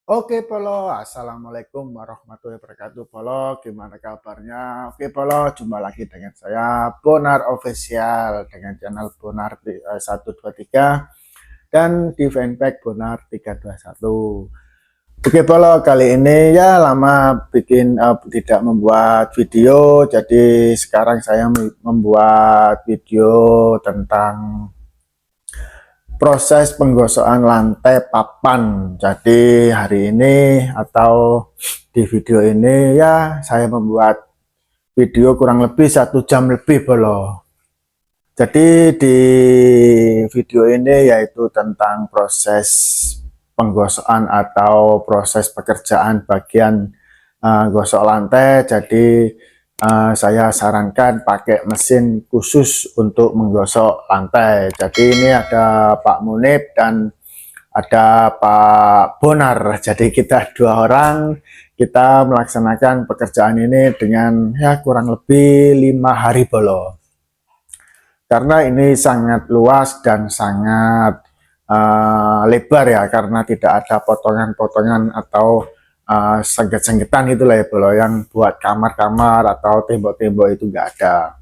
Oke Polo, Assalamualaikum warahmatullahi wabarakatuh Polo, gimana kabarnya? Oke Polo, jumpa lagi dengan saya Bonar Official dengan channel Bonar 123 dan di fanpage Bonar 321. Oke Polo, kali ini ya lama bikin tidak membuat video, jadi sekarang saya membuat video tentang proses penggosokan lantai papan. Jadi hari ini atau di video ini ya saya membuat video kurang lebih 1 jam lebih Bolo. Jadi di video ini yaitu tentang proses penggosokan atau proses pekerjaan bagian gosok lantai. Jadi saya sarankan pakai mesin khusus untuk menggosok lantai. Jadi ini ada Pak Munib dan ada Pak Bonar. Jadi kita 2 orang kita melaksanakan pekerjaan ini dengan ya kurang lebih 5 hari Bolo. Karena ini sangat luas dan sangat lebar ya, karena tidak ada potongan-potongan atau sengget-senggetan itulah ya Bolo, yang buat kamar-kamar atau tembok-tembok itu enggak ada.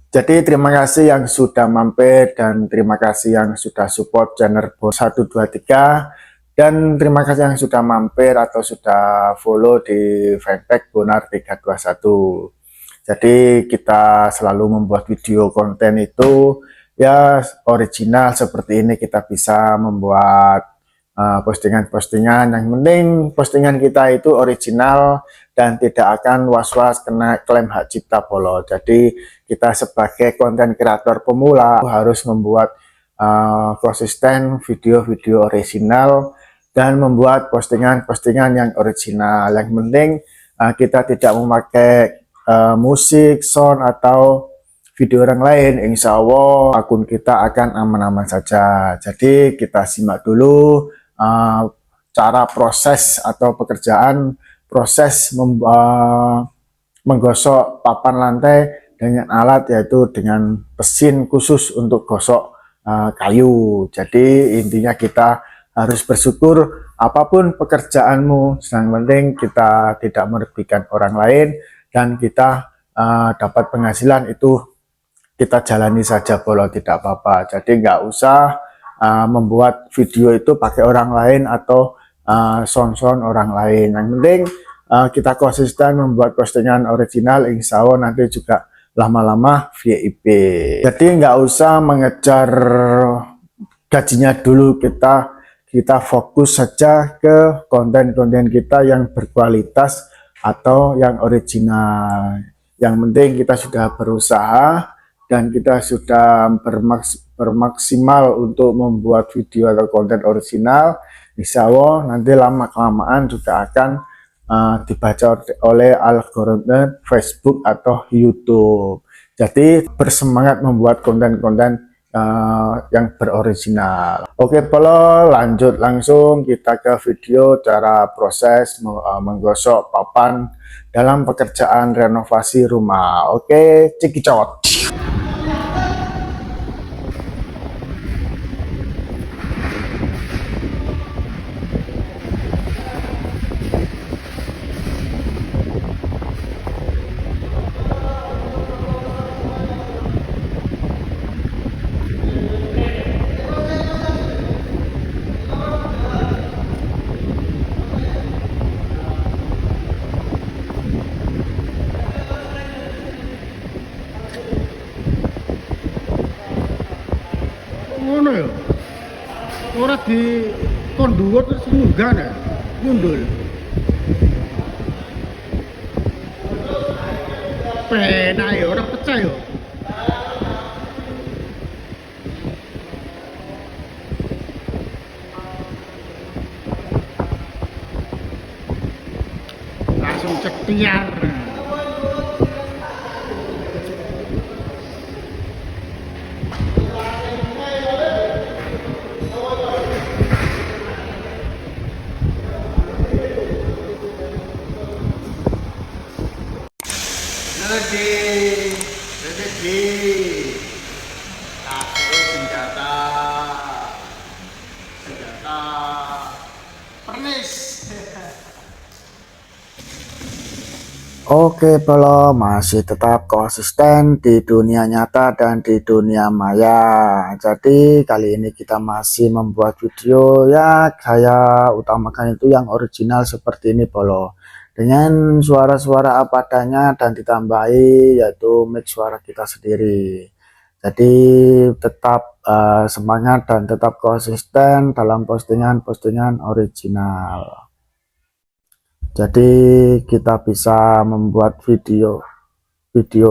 Jadi terima kasih yang sudah mampir dan terima kasih yang sudah support channel Bonar 123 dan terima kasih yang sudah mampir atau sudah follow di fanpage Bonar 321. Jadi kita selalu membuat video konten itu ya original seperti ini, kita bisa membuat postingan-postingan. Yang penting postingan kita itu original dan tidak akan was-was kena klaim hak cipta Polo. Jadi kita sebagai konten kreator pemula harus membuat konsisten video-video original dan membuat postingan-postingan yang original. Yang penting kita tidak memakai musik, sound, atau video orang lain. Insya Allah akun kita akan aman-aman saja. Jadi kita simak dulu cara proses atau pekerjaan proses menggosok papan lantai dengan alat, yaitu dengan mesin khusus untuk gosok kayu. Jadi intinya kita harus bersyukur apapun pekerjaanmu, yang penting kita tidak merugikan orang lain dan kita dapat penghasilan, itu kita jalani saja Bolo, tidak apa-apa. Jadi nggak usah membuat video itu pakai orang lain atau sound-sound orang lain. Yang penting kita konsisten membuat postingan original, insya Allah nanti juga lama-lama VIP. Jadi nggak usah mengejar gajinya dulu, kita fokus saja ke konten-konten kita yang berkualitas atau yang original. Yang penting kita sudah berusaha dan kita sudah bermaksimal untuk membuat video atau konten original. Insya Allah nanti lama-kelamaan juga akan dibaca oleh algoritma Facebook atau YouTube. Jadi bersemangat membuat konten-konten yang beroriginal. Oke Polo, lanjut langsung kita ke video cara proses menggosok papan dalam pekerjaan renovasi rumah. Oke, cekicot. Ngono ya. Ora di konduwo terus munggah ya. Mundul. Penak ya, ora pecah ya. Langsung cektiar. Rezeki, kasih senjata, Oke, Bolo masih tetap konsisten di dunia nyata dan di dunia maya. Jadi kali ini kita masih membuat video ya, saya utamakan itu yang original seperti ini, Bolo. Dengan suara-suara apa adanya dan ditambahi yaitu mix suara kita sendiri. Jadi tetap semangat dan tetap konsisten dalam postingan-postingan original. Jadi kita bisa membuat video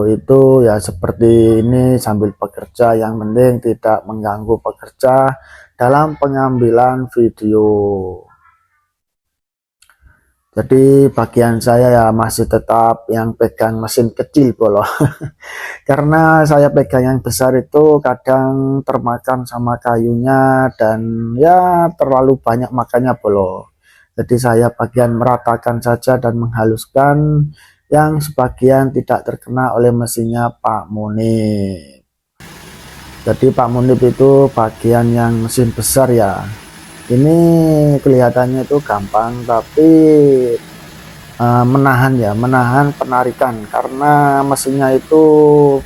itu ya seperti ini sambil bekerja, yang penting tidak mengganggu pekerja dalam pengambilan video. Jadi bagian saya ya masih tetap yang pegang mesin kecil, Bolo. Karena saya pegang yang besar itu kadang termakan sama kayunya dan ya terlalu banyak makannya, Bolo. Jadi saya bagian meratakan saja dan menghaluskan, yang sebagian tidak terkena oleh mesinnya Pak Munib. Jadi Pak Munib itu bagian yang mesin besar ya. Ini kelihatannya itu gampang, tapi menahan penarikan karena mesinnya itu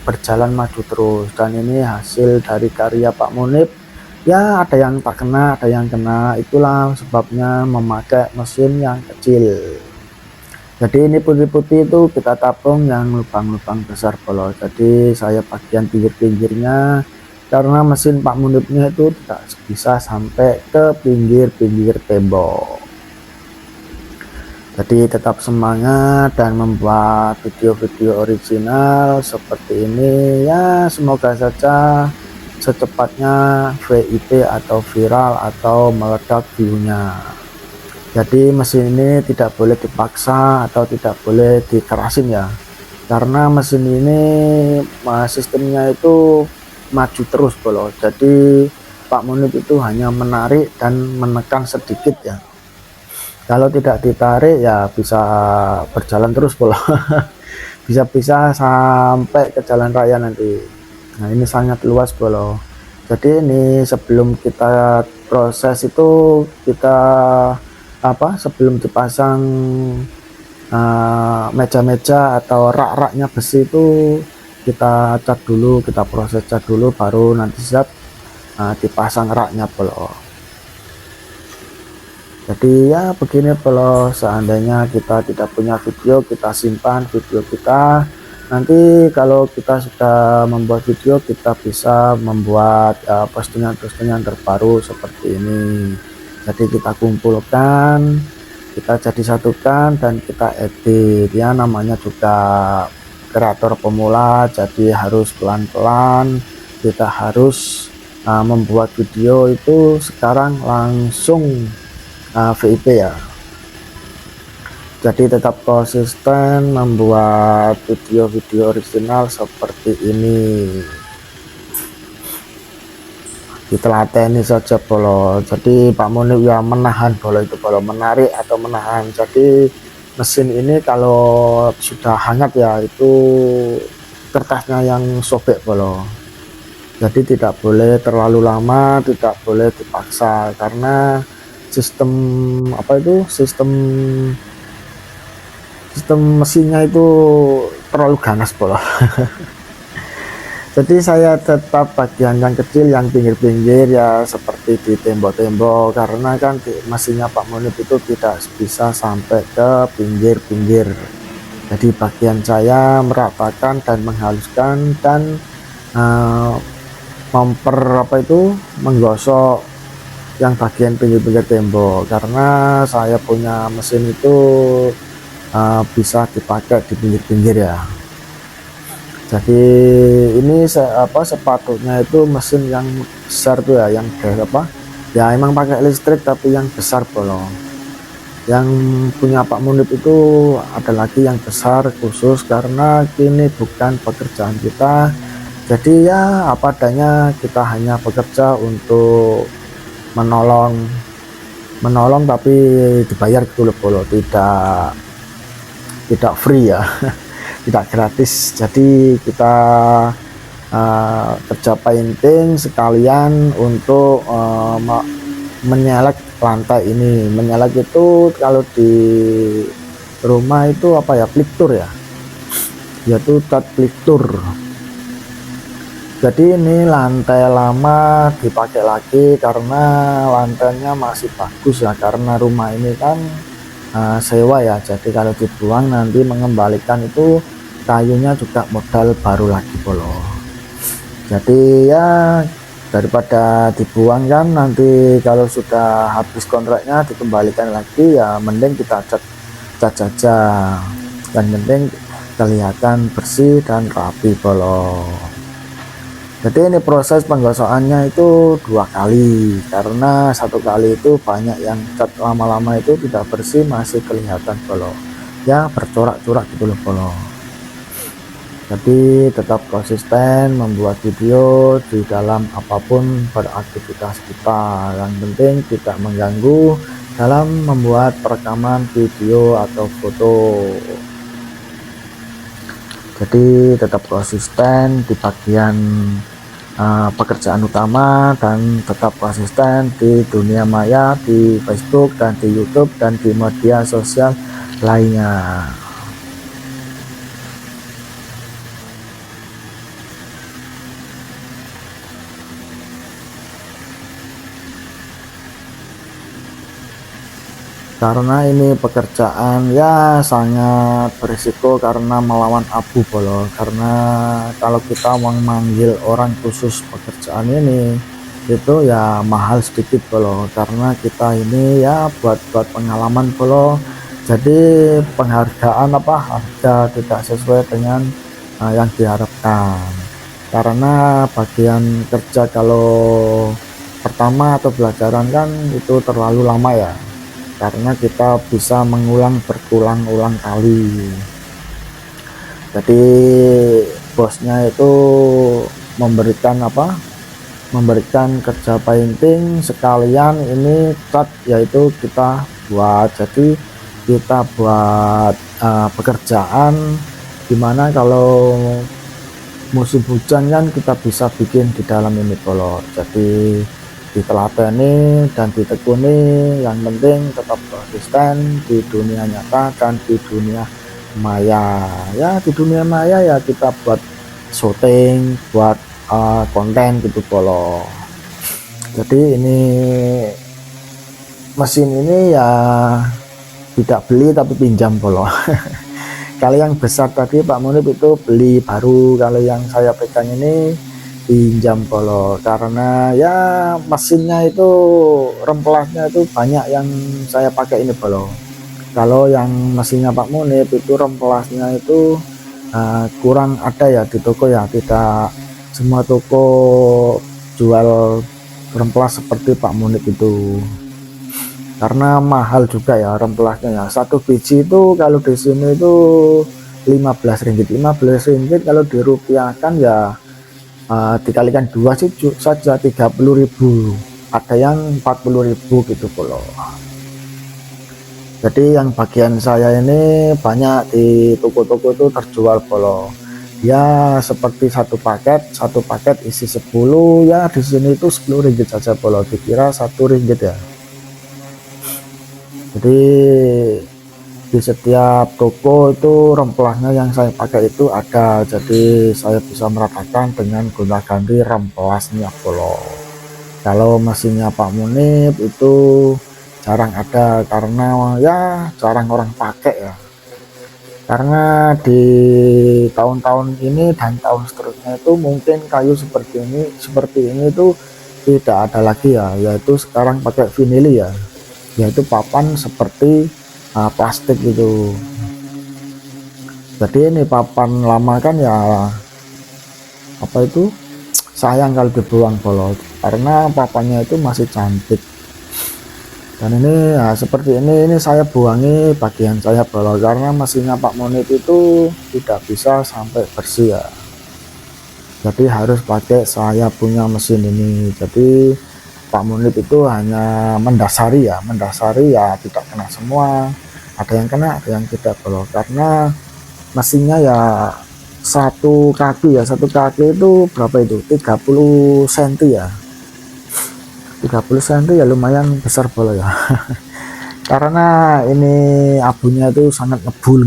berjalan maju terus, dan ini hasil dari karya Pak Munib. Ya ada yang tak kena, ada yang kena, itulah sebabnya memakai mesin yang kecil. Jadi ini putih-putih itu kita tabung yang lubang-lubang besar, Bolo. Jadi saya bagian pinggir-pinggirnya karena mesin Pak Munibnya itu tidak bisa sampai ke pinggir-pinggir tembok. Jadi tetap semangat dan membuat video-video original seperti ini ya, semoga saja secepatnya VIP atau viral atau meledak view-nya. Jadi mesin ini tidak boleh dipaksa atau tidak boleh dikerasin ya, karena mesin ini sistemnya itu maju terus, Bolo. Jadi Pak Munib itu hanya menarik dan menekan sedikit ya. Kalau tidak ditarik ya bisa berjalan terus, Bolo. Bisa-bisa sampai ke jalan raya nanti. Nah ini sangat luas, Bolo. Jadi ini sebelum kita proses itu kita sebelum dipasang meja-meja atau rak-raknya besi itu kita cat dulu, kita proses cat dulu, baru nanti siap dipasang raknya, Bolo. Jadi ya begini, Bolo, seandainya kita tidak punya video, kita simpan video kita. Nanti kalau kita sudah membuat video, kita bisa membuat postingan-postingan terbaru seperti ini. Jadi kita kumpulkan, kita jadi satukan dan kita edit ya, namanya juga kreator pemula, jadi harus pelan-pelan. Kita harus membuat video itu sekarang langsung VIP ya. Jadi tetap konsisten membuat video-video original seperti ini. Ditelateni saja, Bolo. Jadi Pak Munib ya menahan, Bolo, itu Bolo, menarik atau menahan. Jadi mesin ini kalau sudah hangat ya itu kertasnya yang sobek, Bolo. Jadi tidak boleh terlalu lama, tidak boleh dipaksa karena sistem mesinnya itu terlalu ganas, Bolo. Jadi saya tetap bagian yang kecil, yang pinggir-pinggir ya, seperti di tembok-tembok, karena kan mesinnya Pak Munib itu tidak bisa sampai ke pinggir-pinggir. Jadi bagian saya meratakan dan menghaluskan dan menggosok yang bagian pinggir-pinggir tembok, karena saya punya mesin itu bisa dipakai di pinggir-pinggir ya. Jadi ini sepatutnya itu mesin yang besar tuh ya, yang ya emang pakai listrik tapi yang besar, Bolo. Yang punya Pak Munib itu ada lagi yang besar khusus, karena ini bukan pekerjaan kita. Jadi ya apa adanya, kita hanya bekerja untuk menolong tapi dibayar gitu loh, Bolo. Tidak free ya. Tidak gratis. Jadi kita kerja painting sekalian untuk menyelek lantai ini. Menyelek itu kalau di rumah itu apa ya, pliktur ya, yaitu cat pliktur. Jadi ini lantai lama dipakai lagi karena lantainya masih bagus ya, karena rumah ini kan sewa ya, jadi kalau dibuang nanti mengembalikan itu kayunya juga modal baru lagi bolo. Jadi ya daripada dibuang kan, nanti kalau sudah habis kontraknya dikembalikan lagi ya, mending kita cat saja, yang penting kelihatan bersih dan rapi bolo. Jadi ini proses penggosokannya itu 2 kali, karena 1 kali itu banyak yang cat lama-lama itu tidak bersih, masih kelihatan bolo ya, bercorak-corak gitu loh bolo. Jadi tetap konsisten membuat video di dalam apapun beraktivitas kita, yang penting tidak mengganggu dalam membuat perekaman video atau foto. Jadi tetap konsisten di bagian pekerjaan utama, dan tetap konsisten di dunia maya, di Facebook dan di YouTube dan di media sosial lainnya. Karena ini pekerjaan ya sangat berisiko karena melawan abu bolo, karena kalau kita memanggil orang khusus pekerjaan ini itu ya mahal sedikit bolo, karena kita ini ya buat pengalaman bolo. Jadi penghargaan harga tidak sesuai dengan yang diharapkan, karena bagian kerja kalau pertama atau pelajaran kan itu terlalu lama ya, karena kita bisa mengulang berulang-ulang kali. Jadi bosnya itu memberikan memberikan kerja painting sekalian ini cat, yaitu kita buat. Jadi kita buat pekerjaan dimana kalau musim hujan kan kita bisa bikin di dalam ini bolo. Jadi ditelateni dan ditekuni, yang penting tetap konsisten di dunia nyata dan di dunia maya ya. Di dunia maya ya kita buat syuting, buat konten gitu bolo. Jadi ini mesin ini ya tidak beli tapi pinjam bolo. Kalau yang besar tadi Pak Munib itu beli baru, kalau yang saya pegang ini pinjam bolo, karena ya mesinnya itu remplasnya itu banyak yang saya pakai ini bolo. Kalau yang mesinnya Pak Munib itu remplasnya itu kurang ada ya di toko ya, tidak semua toko jual remplas seperti Pak Munib itu, karena mahal juga ya remplasnya ya. Satu biji itu kalau di sini itu 15 ringgit kalau dirupiahkan ya dikalikan 2 sih saja 30.000, ada yang 40.000 gitu bolo. Jadi yang bagian saya ini banyak di toko-toko itu terjual bolo ya, seperti satu paket isi 10 ya, di sini itu 10 ringgit saja bolo, dikira 1 ringgit ya. Jadi di setiap toko itu remplasnya yang saya pakai itu ada, jadi saya bisa meratakan dengan gonta-ganti remplasnya bolo. Kalau mesinnya Pak Munib itu jarang ada, karena ya jarang orang pakai ya, karena di tahun-tahun ini dan tahun seterusnya itu mungkin kayu seperti ini itu tidak ada lagi ya, yaitu sekarang pakai vinili ya, yaitu papan seperti plastik gitu. Jadi ini papan lama kan ya sayang kalau dibuang bolo, karena papannya itu masih cantik. Dan ini ya seperti ini saya buangi bagian saya bolo, karena mesinnya Pak Munib itu tidak bisa sampai bersih ya, jadi harus pakai saya punya mesin ini. Jadi Pak Munib itu hanya mendasari ya, tidak kena semua, ada yang kena ada yang tidak bolo, karena mesinnya ya satu kaki itu berapa itu 30 cm ya, 30 cm ya lumayan besar bolo ya. karena ini abunya itu sangat ngebul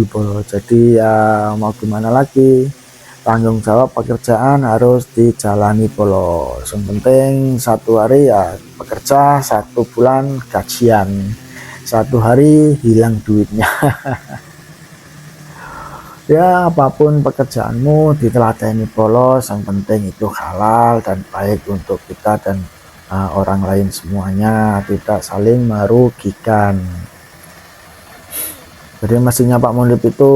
bolo. Jadi ya mau gimana lagi, tanggung jawab pekerjaan harus dijalani bolo. Yang penting satu hari ya bekerja, 1 bulan gajian, 1 hari hilang duitnya. Ya apapun pekerjaanmu diteladani polos, yang penting itu halal dan baik untuk kita dan orang lain semuanya, tidak saling merugikan. Jadi mesinnya Pak Munib itu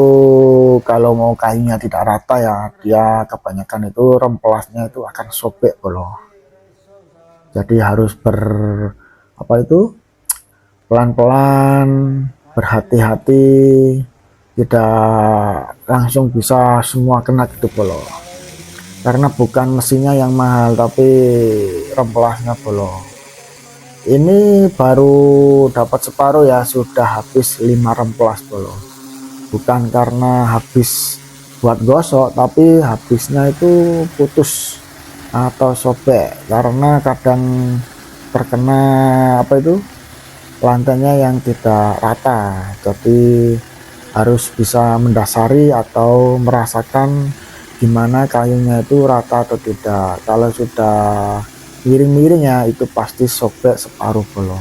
kalau mau kayunya tidak rata ya, dia kebanyakan itu remplasnya itu akan sobek bolo. Jadi harus pelan-pelan, berhati-hati, tidak langsung bisa semua kena gitu bolo, karena bukan mesinnya yang mahal tapi remplasnya bolo. Ini baru dapat separuh ya, sudah habis 5 remplas bolo. Bukan karena habis buat gosok, tapi habisnya itu putus atau sobek karena kadang terkena lantainya yang tidak rata. Jadi harus bisa mendasari atau merasakan gimana kayunya itu rata atau tidak. Kalau sudah miring-miring ya itu pasti sobek separuh bolo.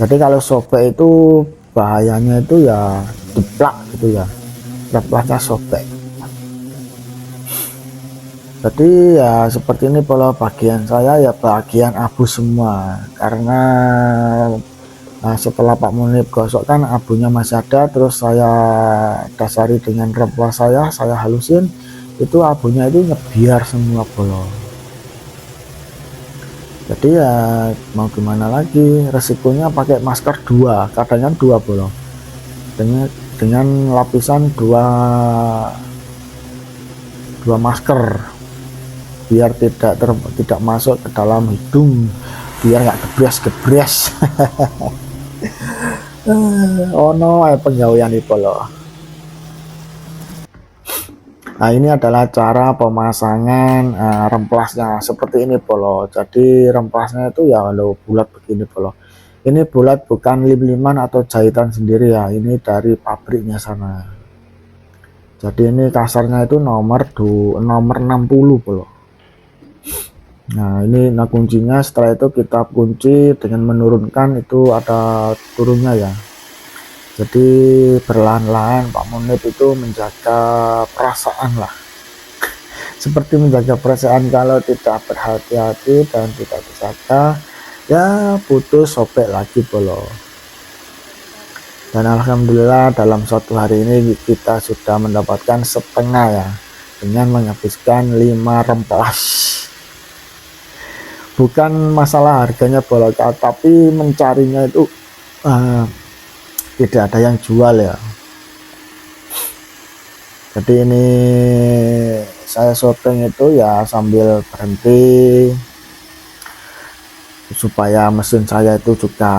Jadi kalau sobek itu bahayanya itu ya jeplak gitu ya, jeplaknya sobek. Jadi ya seperti ini bolo, bagian saya ya bagian abu semua, karena setelah Pak Munib gosok kan abunya masih ada, terus saya dasari dengan remplas saya halusin, itu abunya itu ngebiar semua bolo. Jadi ya mau gimana lagi, resikonya pakai masker 2, kadang 2 bolo, dengan lapisan 2 masker biar tidak masuk ke dalam hidung, biar nggak gebres. Oh no, penggawean itu loh. Nah ini adalah cara pemasangan remplasnya seperti ini bolo. Jadi remplasnya itu ya lo bulat begini bolo. Ini bulat bukan lim-liman atau jahitan sendiri ya, ini dari pabriknya sana. Jadi ini kasarnya itu nomor 60 bolo. Nah ini kuncinya, setelah itu kita kunci dengan menurunkan, itu ada turunnya ya. Jadi perlahan-lahan Pak Munib itu menjaga perasaan lah, seperti menjaga perasaan. Kalau tidak berhati-hati dan tidak dijaga ya putus, sobek lagi bolo. Dan alhamdulillah dalam 1 hari ini kita sudah mendapatkan setengah ya, dengan menghabiskan 5 remplas. Bukan masalah harganya bolo, tapi mencarinya itu tidak ada yang jual ya. Jadi ini saya syuting itu ya sambil berhenti supaya mesin saya itu juga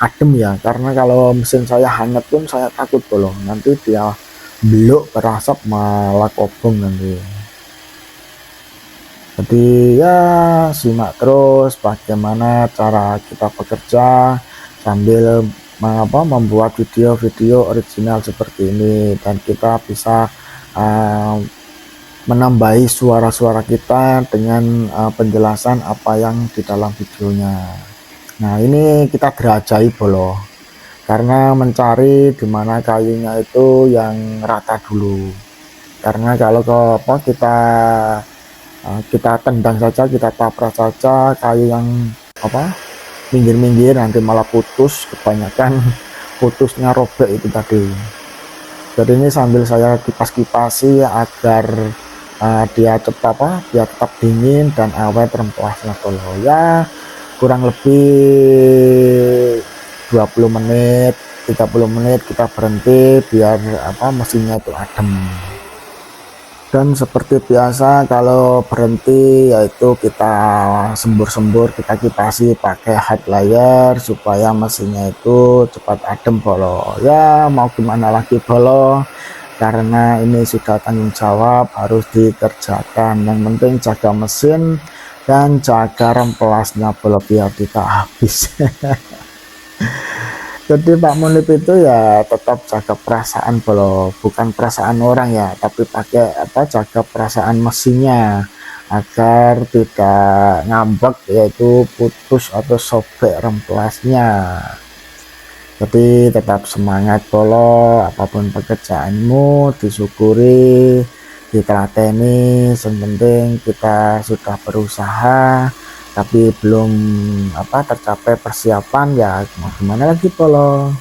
adem ya, karena kalau mesin saya hangat pun saya takut bolo, nanti dia beluk berasap malah kobong nanti. Jadi ya simak terus bagaimana cara kita bekerja sambil membuat video-video original seperti ini, dan kita bisa menambahi suara-suara kita dengan penjelasan apa yang di dalam videonya. Nah ini kita derajai bolo, karena mencari dimana kayunya itu yang rata dulu, karena kalau kita tendang saja, kita tabrak saja kayu yang minggir-minggir, nanti malah putus, kebanyakan putusnya robek itu tadi. Jadi ini sambil saya kipas-kipasi agar dia tetap dingin dan awet remplasnya bolo. Ya kurang lebih 20 menit 30 menit kita berhenti biar mesinnya itu adem. Dan seperti biasa kalau berhenti yaitu kita sembur-sembur, kita kipasi pakai hard layer supaya mesinnya itu cepat adem bolo. Ya mau gimana lagi bolo, karena ini sudah tanggung jawab harus dikerjakan. Yang penting jaga mesin dan jaga remplasnya polo biar tidak habis. Jadi Pak Munib itu ya tetap jaga perasaan polo, bukan perasaan orang ya, tapi pakai apa, jaga perasaan mesinnya agar tidak ngambek, yaitu putus atau sobek remplasnya. Jadi tetap semangat polo, apapun pekerjaanmu disyukuri, ditelateni. Yang penting kita sudah berusaha tapi belum apa tercapai persiapan, ya mau gimana lagi polo,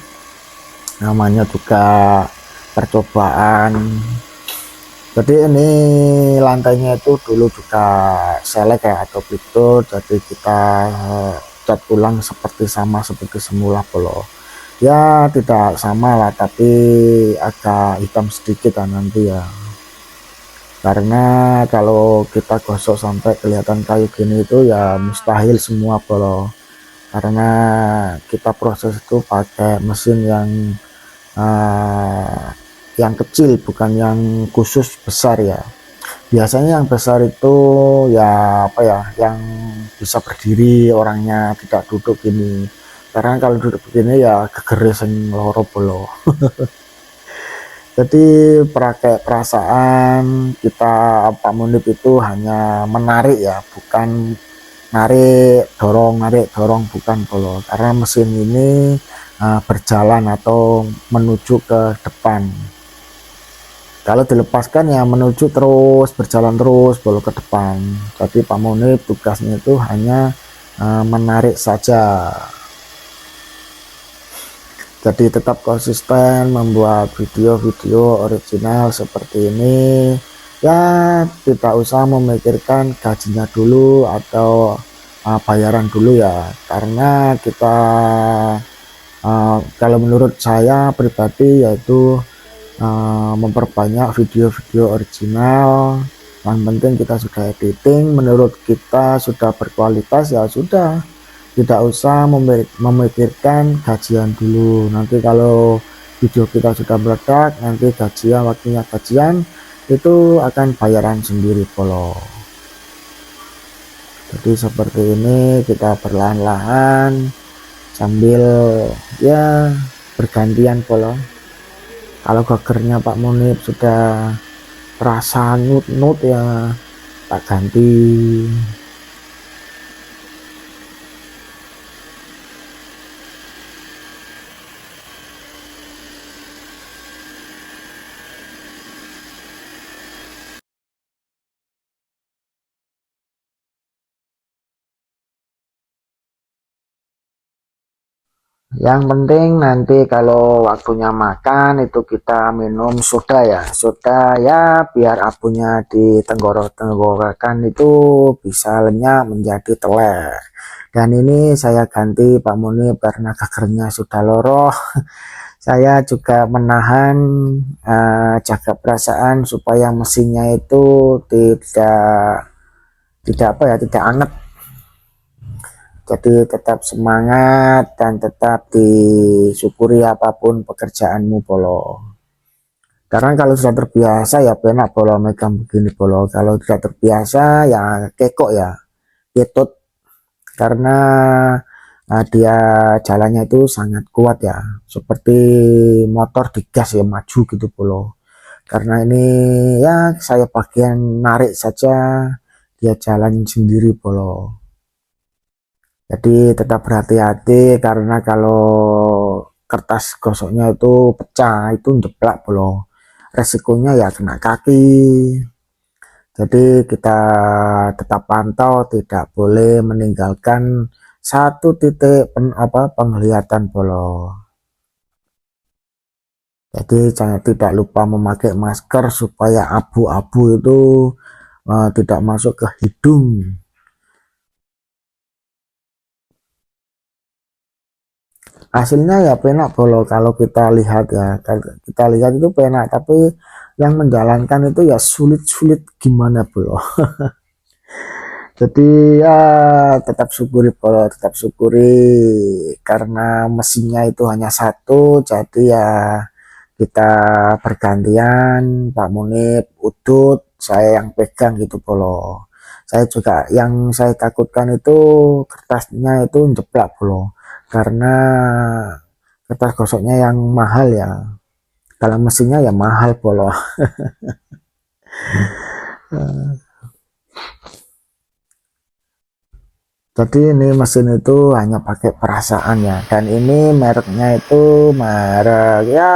namanya juga percobaan. Jadi ini lantainya itu dulu juga selek ya atau fitur, jadi kita cat ulang seperti sama seperti semula polo, ya tidak sama lah tapi agak hitam sedikit lah nanti ya, karena kalau kita gosok sampai kelihatan kayu gini itu ya mustahil semua polo, karena kita proses itu pakai mesin uh, yang kecil bukan yang khusus besar ya. Biasanya yang besar itu ya apa ya, yang bisa berdiri orangnya, tidak duduk gini, karena kalau duduk begini ya kegeres loro polo. Jadi pakai perasaan kita, Pak Munib itu hanya menarik ya, bukan narik dorong bukan polo, karena mesin ini berjalan atau menuju ke depan. Kalau dilepaskan ya menuju terus, berjalan terus polo ke depan. Jadi Pak Munib tugasnya itu hanya menarik saja. Jadi tetap konsisten membuat video-video original seperti ini ya, tidak usah memikirkan gajinya dulu atau bayaran dulu ya, karena kita kalau menurut saya pribadi yaitu memperbanyak video-video original. Yang penting kita sudah editing, menurut kita sudah berkualitas, ya sudah, tidak usah memikirkan gajian dulu. Nanti kalau video kita sudah meledak, nanti gajian, waktunya gajian itu akan bayaran sendiri polo. Jadi seperti ini kita perlahan-lahan sambil ya bergantian polo. Kalau gegernya Pak Munib sudah terasa nut-nut ya tak ganti. Yang penting nanti kalau waktunya makan itu kita minum soda ya, soda ya biar abunya di tenggorokan itu bisa lenyap menjadi teler. Dan ini saya ganti Pak Munib karena gegernya sudah loroh. Saya juga menahan jaga perasaan supaya mesinnya itu tidak apa ya, tidak anget. Jadi tetap semangat dan tetap disyukuri apapun pekerjaanmu polo. Karena kalau sudah terbiasa ya penak polo megang begini polo. Kalau tidak terbiasa ya kekok ya, ketut, karena dia jalannya itu sangat kuat ya, seperti motor digas ya maju gitu polo. Karena ini ya saya bagian narik saja, dia jalan sendiri polo. Jadi tetap berhati-hati, karena kalau kertas gosoknya itu pecah itu jeblak polo, resikonya ya kena kaki. Jadi kita tetap pantau, tidak boleh meninggalkan satu titik penglihatan polo. Jadi jangan, tidak lupa memakai masker supaya abu-abu itu tidak masuk ke hidung. Hasilnya ya penak polo, kalau kita lihat ya, kita lihat itu penak, tapi yang menjalankan itu ya sulit-sulit gimana polo. Jadi ya tetap syukuri polo, tetap syukuri, karena mesinnya itu hanya satu, jadi ya kita bergantian, Pak Munib udut, saya yang pegang gitu polo. Saya juga yang saya takutkan itu kertasnya itu jeplak bro, karena kertas gosoknya yang mahal ya, kalau mesinnya ya mahal bro. Jadi ini mesin itu hanya pakai perasaan ya, dan ini mereknya itu merek ya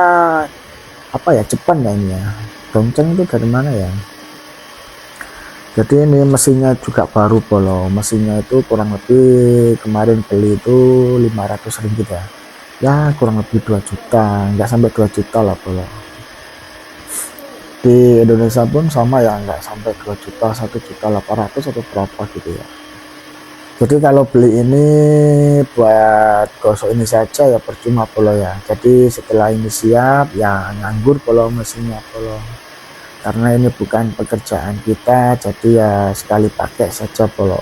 apa ya, Jepang ya ini ya. Dongceng itu dari mana ya? Jadi ini mesinnya juga baru bolo, mesinnya itu kurang lebih kemarin beli itu 500 ringgit ya, ya kurang lebih 2 juta, nggak sampai 2 juta lah bolo. Di Indonesia pun sama ya, nggak sampai 2 juta, 1.800.000 atau berapa gitu ya. Jadi kalau beli ini buat gosok ini saja ya percuma bolo ya. Jadi setelah ini siap ya nganggur bolo mesinnya bolo, karena ini bukan pekerjaan kita, jadi ya sekali pakai saja bolo.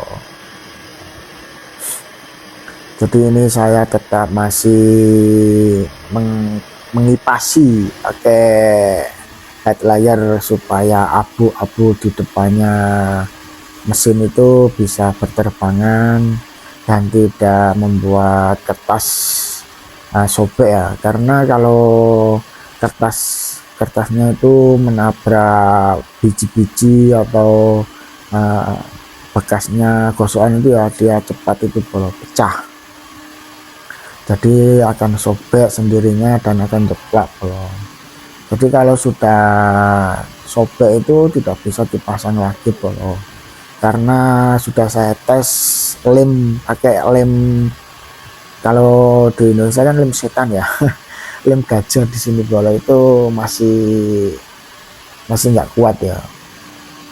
Jadi ini saya tetap masih mengipasi pakai head layer supaya abu-abu di depannya mesin itu bisa berterbangan dan tidak membuat kertas sobek ya, karena kalau kertasnya itu menabrak biji-biji atau bekasnya gosokan itu ya dia cepat itu bolo pecah, jadi akan sobek sendirinya dan akan jeplak bolo. Jadi kalau sudah sobek itu tidak bisa dipasang lagi bolo, karena sudah saya tes lem, pakai lem, kalau di Indonesia kan lem setan ya, lem gajah di sini bolo, itu masih nggak kuat ya,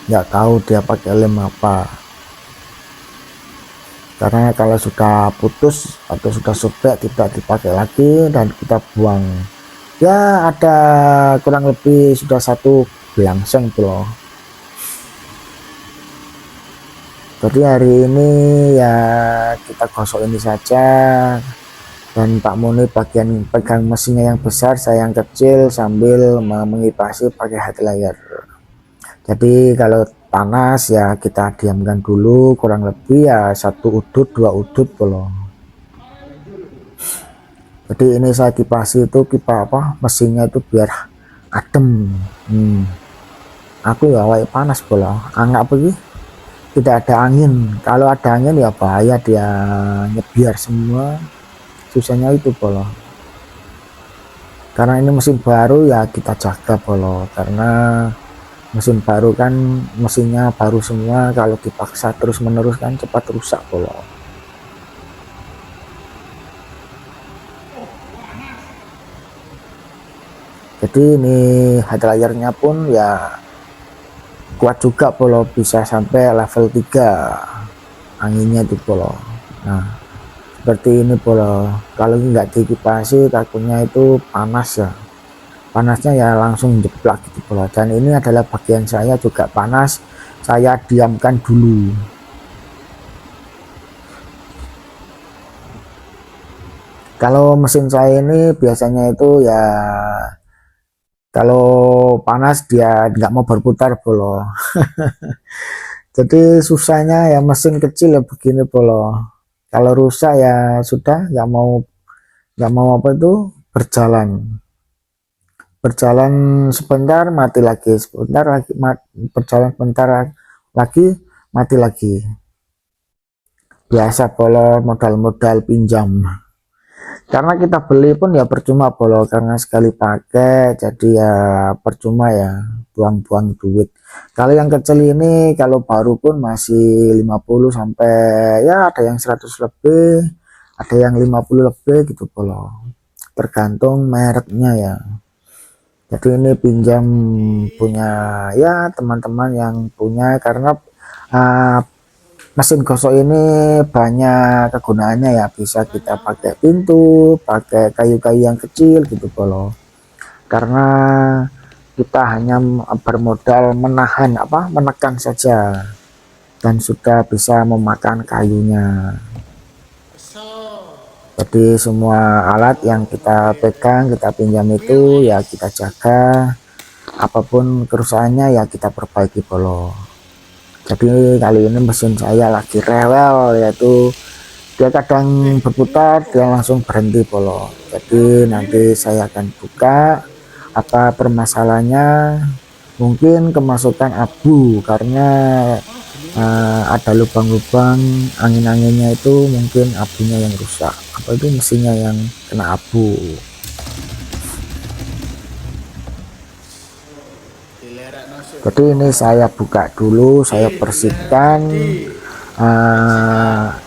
nggak tahu dia pakai lem apa, karena kalau sudah putus atau sudah sobek tidak dipakai lagi dan kita buang ya, ada kurang lebih sudah 1 belangseng bro. Jadi hari ini ya kita gosok ini saja, dan Pak Muni bagian pegang mesinnya yang besar, saya yang kecil sambil mengipasi pakai head layer. Jadi kalau panas ya kita diamkan dulu kurang lebih ya 1 udut 2 udut bro. Jadi ini saya kipasi itu mesinnya itu biar adem. Aku ya panas bro, anggap pergi tidak ada angin, kalau ada angin ya bahaya, dia nyebiar semua, susahnya itu bolo. Karena ini mesin baru ya kita jaga bolo, karena mesin baru kan mesinnya baru semua, kalau dipaksa terus menerus kan cepat rusak bolo. Jadi ini head layernya pun ya kuat juga bolo, bisa sampai level 3 anginnya itu bolo. Nah seperti ini bolo, kalau nggak dikipasi takutnya itu panas ya, panasnya ya langsung jeplak gitu bolo. Dan ini adalah bagian saya juga panas, saya diamkan dulu. Kalau mesin saya ini biasanya itu ya kalau panas dia nggak mau berputar bolo. Jadi susahnya ya mesin kecil ya begini bolo, kalau rusak ya sudah nggak mau apa itu berjalan sebentar mati lagi, sebentar lagi berjalan sebentar lagi mati lagi, biasa bolo, modal pinjam. Karena kita beli pun ya percuma bolo, karena sekali pakai jadi ya percuma ya, buang-buang duit. Kalau yang kecil ini kalau baru pun masih 50 sampai ya ada yang 100 lebih, ada yang 50 lebih gitu bolo, tergantung mereknya ya. Jadi ini pinjam punya ya teman-teman yang punya, karena mesin gosok ini banyak kegunaannya ya, bisa kita pakai pintu, pakai kayu-kayu yang kecil gitu bolo, karena kita hanya bermodal menekan saja dan sudah bisa memakan kayunya. Jadi semua alat yang kita pegang, kita pinjam itu ya kita jaga, apapun kerusakannya ya kita perbaiki bolo. Jadi kali ini mesin saya lagi rewel, yaitu dia kadang berputar dia langsung berhenti polo. Jadi nanti saya akan buka apa permasalahannya. Mungkin kemasukan abu karena ada lubang-lubang angin-anginnya, itu mungkin abunya yang rusak, apa itu mesinnya yang kena abu. Jadi ini saya buka dulu, saya bersihkan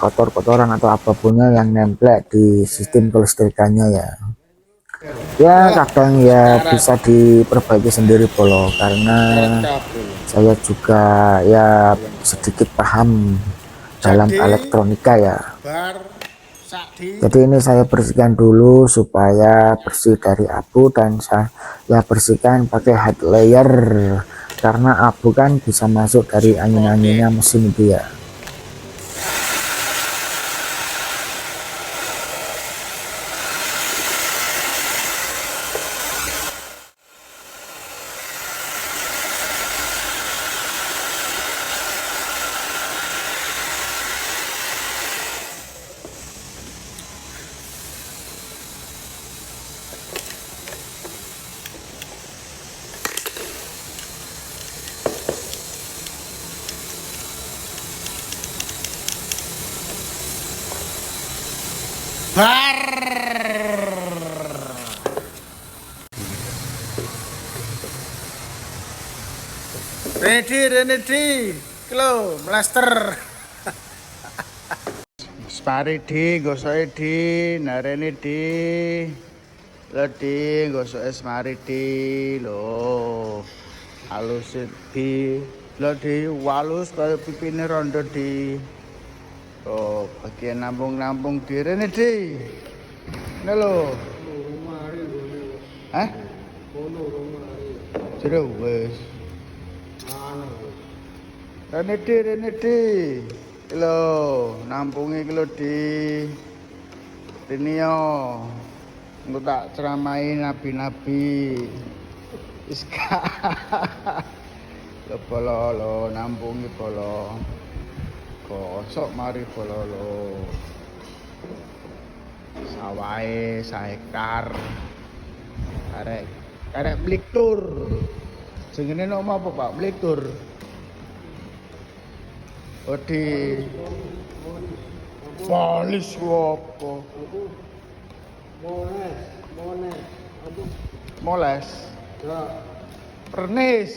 kotor-kotoran atau apapunnya yang nempel di sistem kelistrikannya ya. Ya kadang ya bisa diperbaiki sendiri polo, karena saya juga ya sedikit paham dalam elektronika ya. Jadi ini saya bersihkan dulu supaya bersih dari abu, dan saya bersihkan pakai head layer karena abu kan bisa masuk dari angin-anginnya mesin itu ya. Ready, kilo, blaster. Spari di, gosok di, nareni di, lo di, gosok semari di, lo, halus di, lo di, walus kayak pipine rondo di, oh bagian nampung di, reni di, ini lo, jeruk wes. Rene di, lo nampungi kilo di Rinio, engko tak ceramai nabi-nabi, iska, lo polo lo nampungi polo, gosok mari polo lo, sawai sahektar, karek bliktur, jenenge nama apa Pak bliktur? Odi polis wopo moles pernis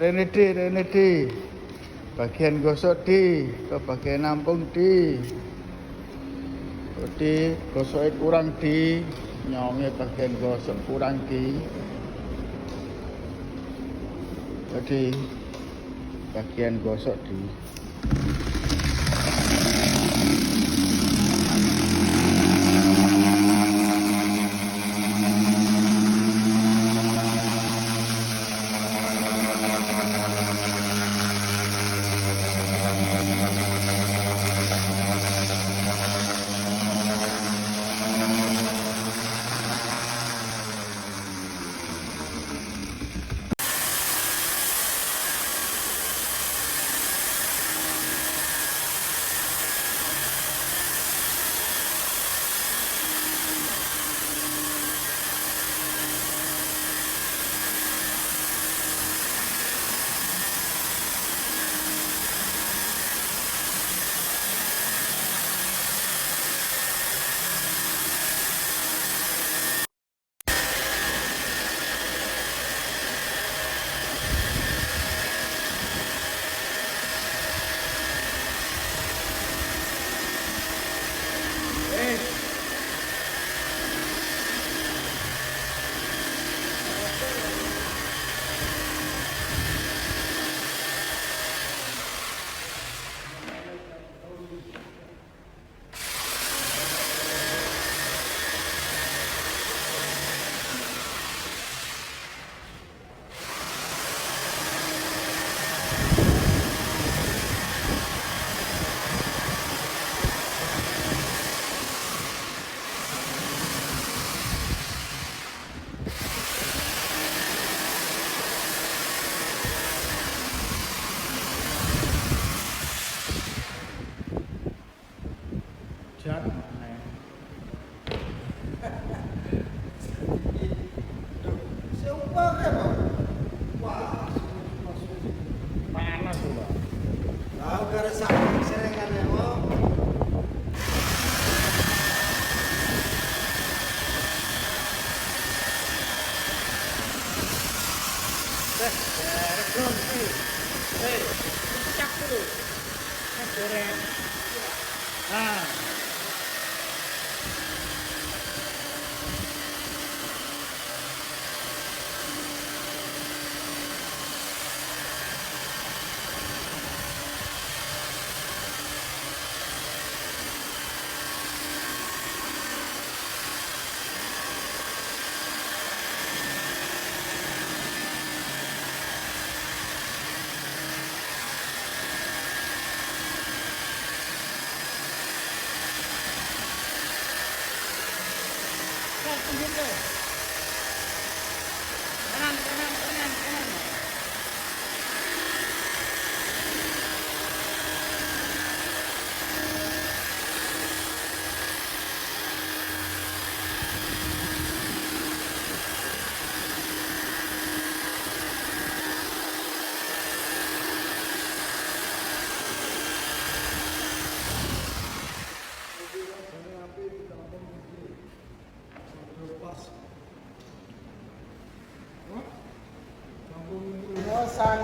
rene di bagian gosok di ke bagian nampung di odi gosoknya kurang di nyonge bagian gosok kurang di. Jadi bagian gosok di Belum sih. Cak dulu. Goreng. Nah. Kanan. Bosan.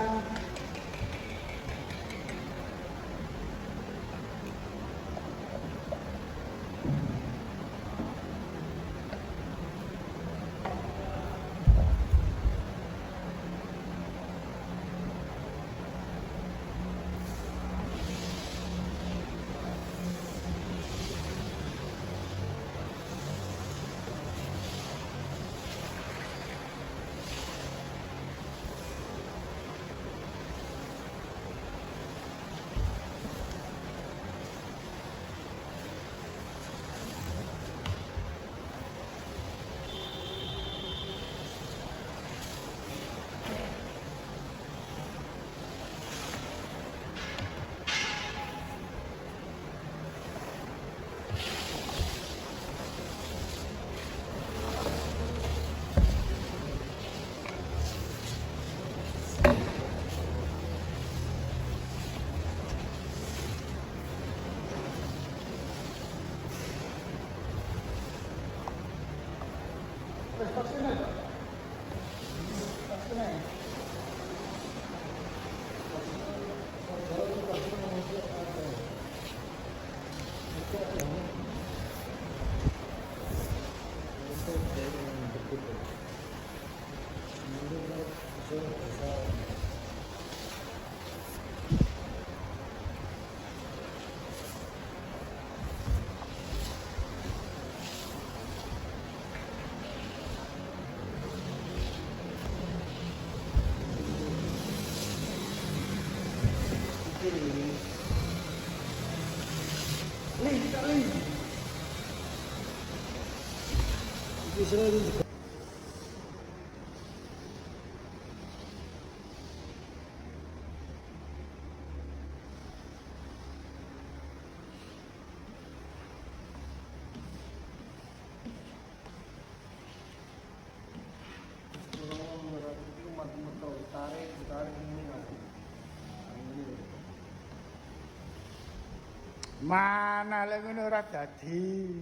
Mana lek ngono ora dadi.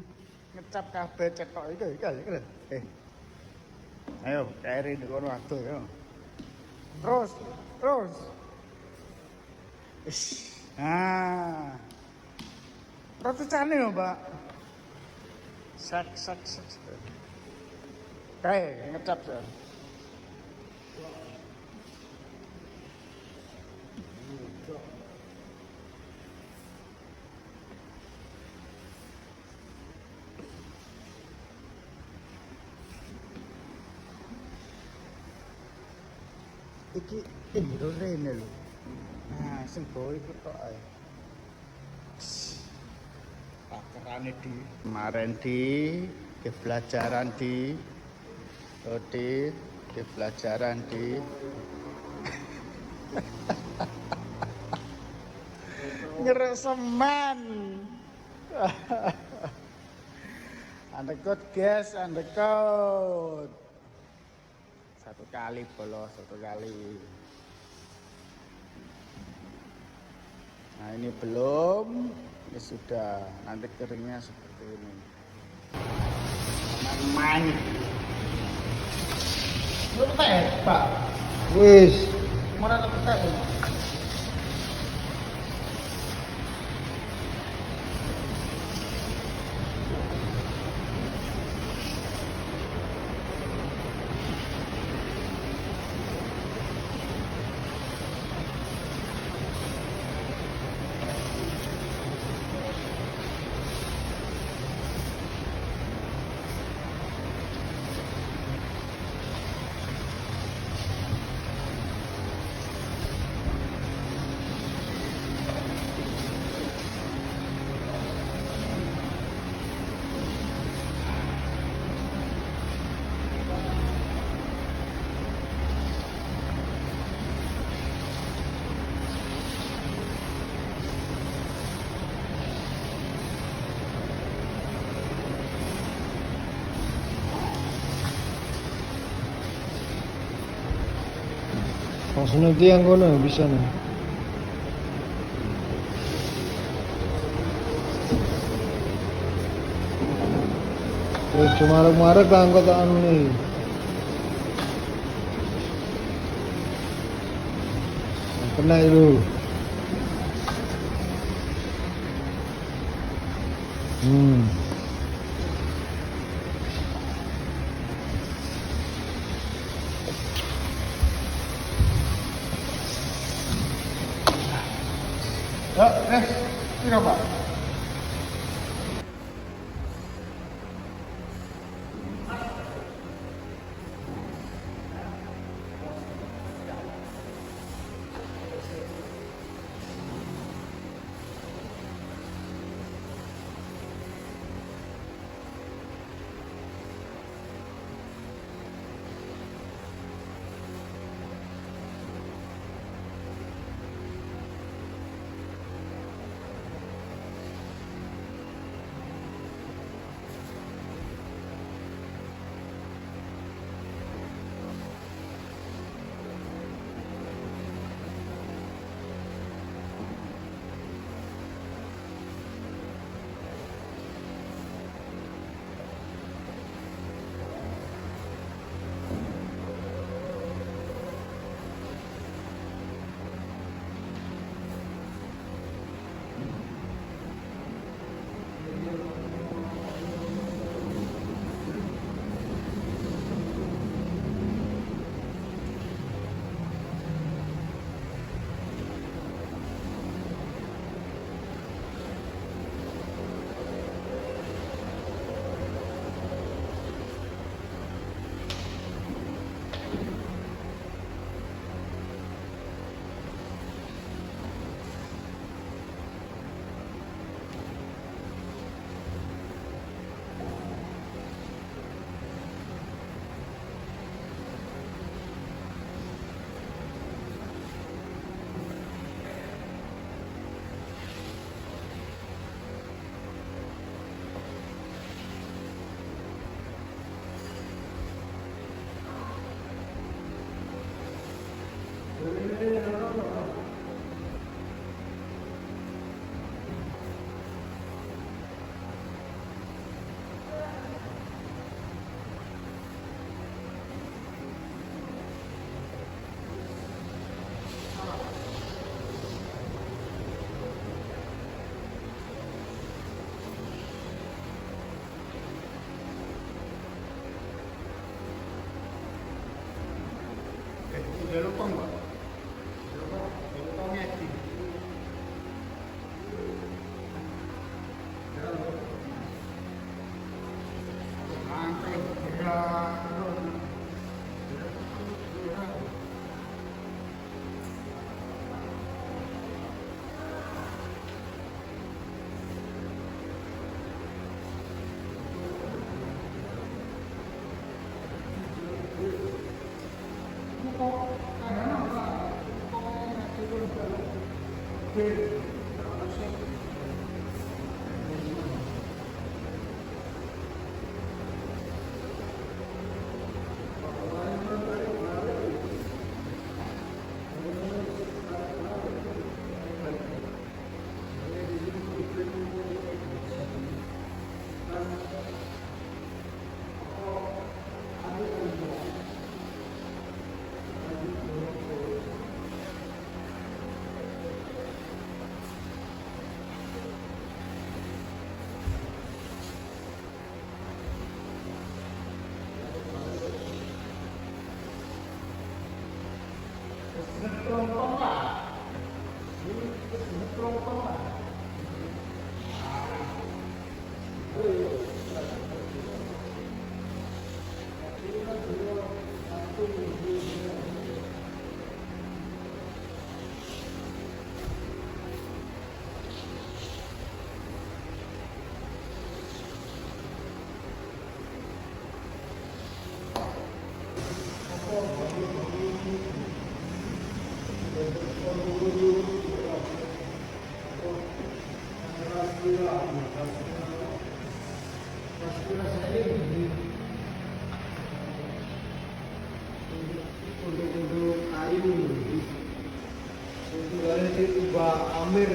Ngecap kabeh cetok iki lho. Ayo, keri di kono adoh yo. Terus. Ish. Ah. Rotucane yo, Mbak. Sak. Kae ngecap yo. Iki indro rene lho. Nah, sing bawa iku tok ae. Pakerane di kemarin di pelajaran di pelajaran di nyerek semen. Undercoat guys, undercoat. Satu kali bolos, satu kali. Nah ini belum, ini sudah. Nanti keringnya seperti ini. Main-main. Lu Pak. Wis. Langsung nanti yang kono bisa nih. Terus cuma marek angkot anu nih. Kena itu. Ya, piro, Pak? Udah lupa nggak? Lupa ngeti. Angkel berat. Untuk kayu untuk itu ubah Amir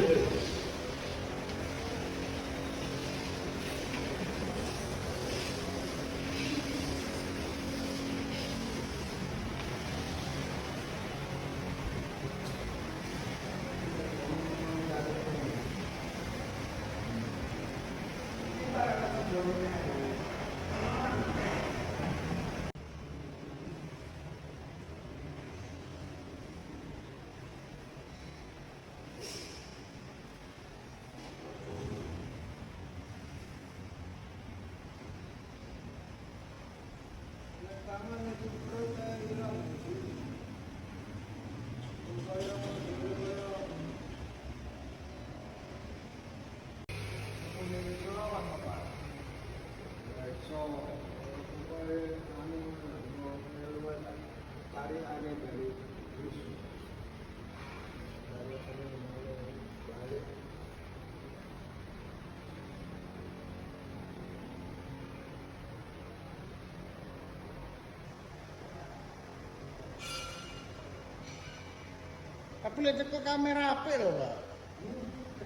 tapi lihat ke kamera apa loh Pak?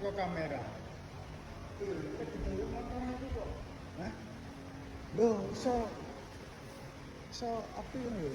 Ke kamera. Hah? Loh, so apa ini?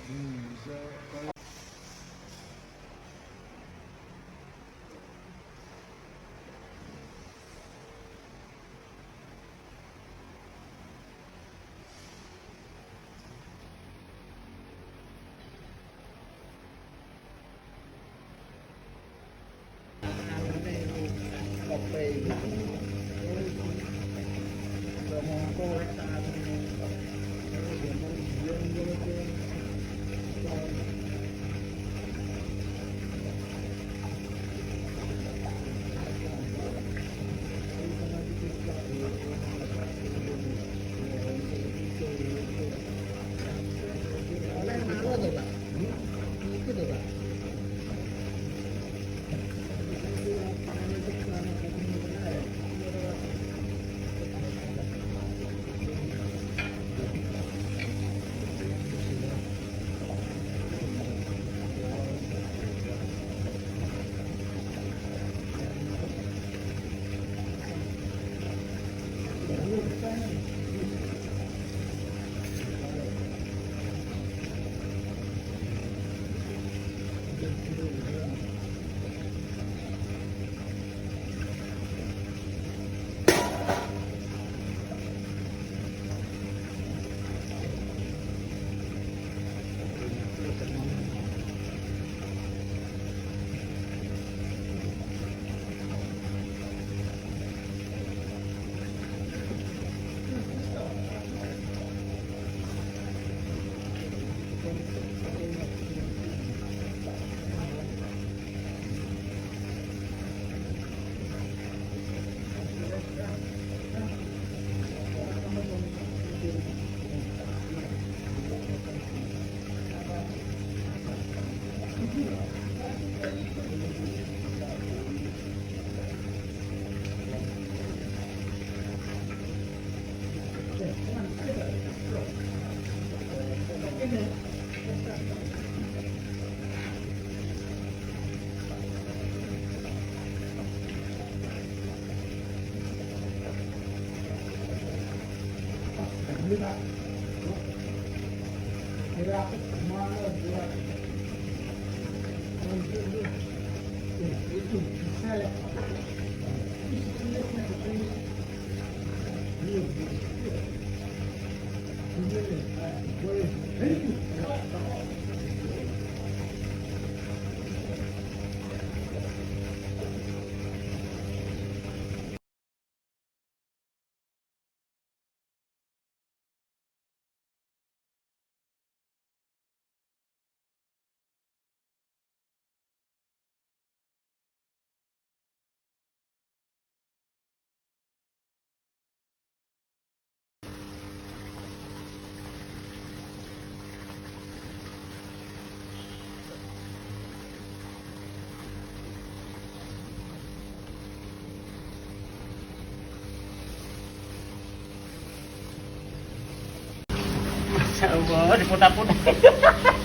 Allah diputar-putar.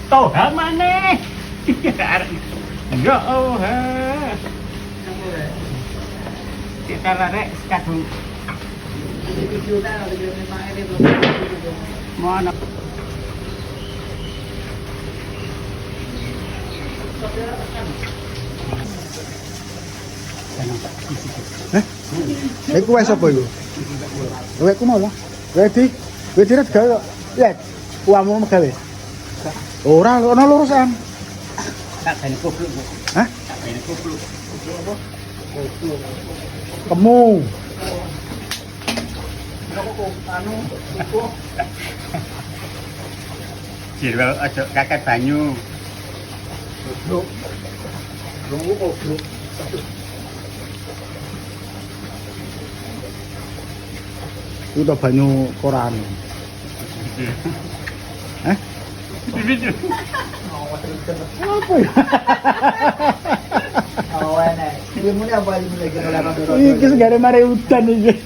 Toha maneh. Ya Allah. Kita larek kadung. Mana? Iku wes apa iku? Kowe ku mau lah. Wedi ret gawe. Lihat. Uangmu gawe. Ora ono lurusan. Tak ben kupluk. Hah? Tak ben kupluk. Kemu. Jero aja kaket banyu. Itu to banyu koran. Hah? Apa ya? Iki segare mare udan iki.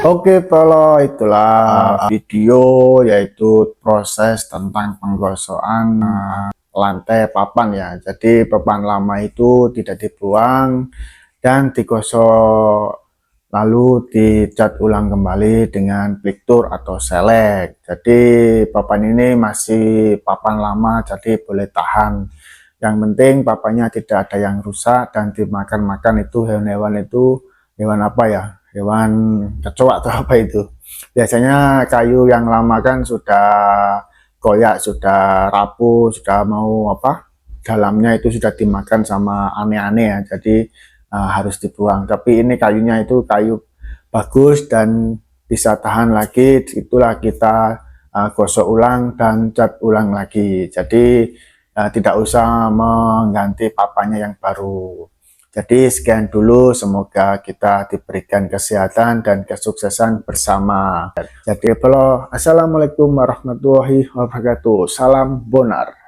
Oke, Polo, itulah video yaitu proses tentang penggosokan lantai papan ya. Jadi papan lama itu tidak dibuang dan digosok lalu dicat ulang kembali dengan pliktur atau selek. Jadi papan ini masih papan lama, jadi boleh tahan. Yang penting papannya tidak ada yang rusak dan dimakan-makan itu hewan-hewan itu hewan apa ya? Hewan kecoak atau apa itu. Biasanya kayu yang lama kan sudah koyak, sudah rapuh, sudah mau apa? Dalamnya itu sudah dimakan sama aneh-aneh ya. Jadi harus dibuang. Tapi ini kayunya itu kayu bagus dan bisa tahan lagi. Itulah kita gosok ulang dan cat ulang lagi. Jadi tidak usah mengganti papannya yang baru. Jadi sekian dulu, semoga kita diberikan kesehatan dan kesuksesan bersama. Jadi Assalamualaikum warahmatullahi wabarakatuh. Salam Bonar.